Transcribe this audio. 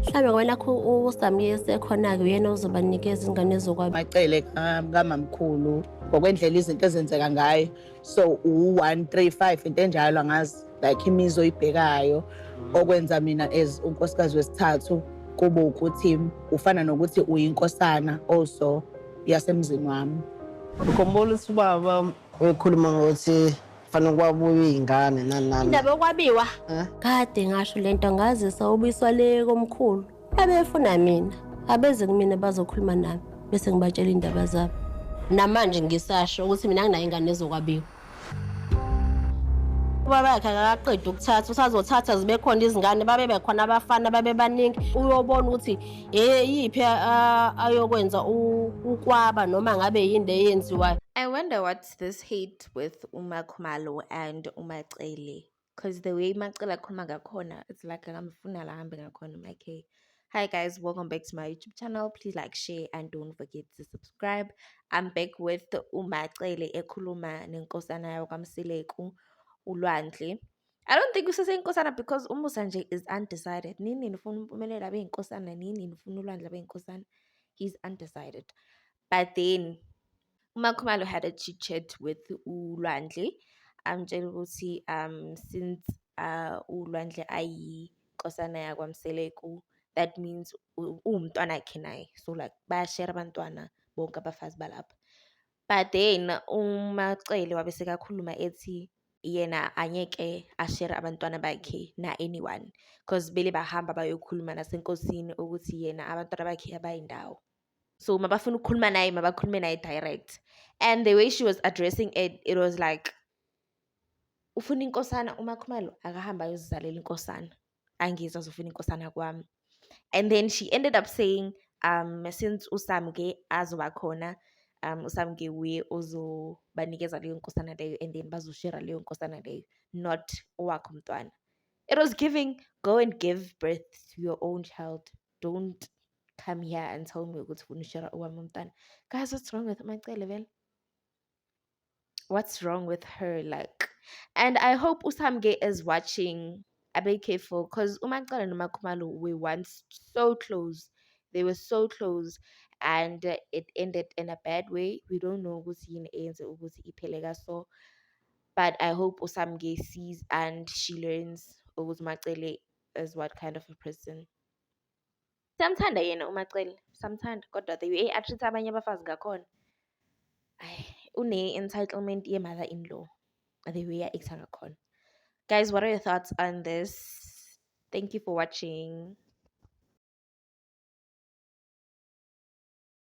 Mhlawumbe wena uSami esekhona-ke uyena ozobanikeza ingane ezokwabo. Macele kamamkhulu ngokwendlela izinto ezenzeka ngayo. So u-1, 3, 5 into enjalo angazi like imizwa oyibhekayo okwenza mina as unkosikazi wesithathu kube ukuthi ufana nokuthi uyinkosana also yasemzini wami. Ukhumbula ukuthi ubaba ekhuluma ngokuthi kufanele kwabuya iy'ngane nani nani. Indaba yokwabiwa kade ngasho lento ngazisa ubuyiswa le komkhulu abefuna mina abeze kumina bazokhuluma nami bese ngibatshela indaba zabo. Namanje ngisasho ukuthi mina nginayo ingane ezokwabiwa. Ubaba yakhe akaqeda ukuthatha usazothatha zibe khona izingane babe bekhona abafana babe baningi uyobona ukuthi yiphi ayokwenza ukwaba noma ngabe yini eyenziwayo. I wonder what's this hate with Khumalo and Umacele, because the way Macele akhuluma ngakhona, it's like ngamfuna la hambe ngakhona. I'm like, hey, hi guys, welcome back to my YouTube channel. Please like, share, and don't forget to subscribe. I'm back with Umacele ekhuluma nenkosana yayo kaMseleku uLwandle. I don't think usase inkosana because umusa nje is undecided. Nini nifuna uMpumelelo abe inkosana, nini nifuna uLwandle abe inkosana. He's undecided. But then Khumalo had a chit chat with uLwandle. Amtshela ukuthi since uLwandle ayinkosana yakwaMseleku, that means uwumntwana wakhe naye. So like bayashare abantwana bonke abafazi balapha. But then uMacele wabe sekakhuluma ethi yena anyeke ashare abantwana bakhe na anyone because bele bahamba bayokhuluma nasenkosini ukuthi yena abantwana bakhe abayindawo. So mabafuna ukukhuluma naye mabakhulume naye direct. And the way she was addressing it, it was like ufuna inkosana uMakhumalo akahamba ayozizalela inkosana. Angizwa azofuna inkosana kwami. And then she ended up saying since uSamke azoba khona uSamke uye ozobanikeza leyo nkosana leyo and then bazoshare leyo nkosana leyo, not owakhe umntwana. It was giving, go and give birth to your own child. Don't come here and tell me ukuthi ufuna ushare owami umntwana. Guys, what's wrong with Macele vele? What's wrong with her? Like, and I hope Usamge is watching. Be careful because Umacele and Khumalo were once so close. They were so close, and it ended in a bad way. We don't know who's in so, but I hope Usamge sees and she learns Macele is what kind of a person. Samthanda yena uMacele, samthanda kodwa the way atreat abanye abafazi ngakhona, une-entitlement ye-mother-in-law, the way acts ngakhona. Guys, what are your thoughts on this? Thank you for watching.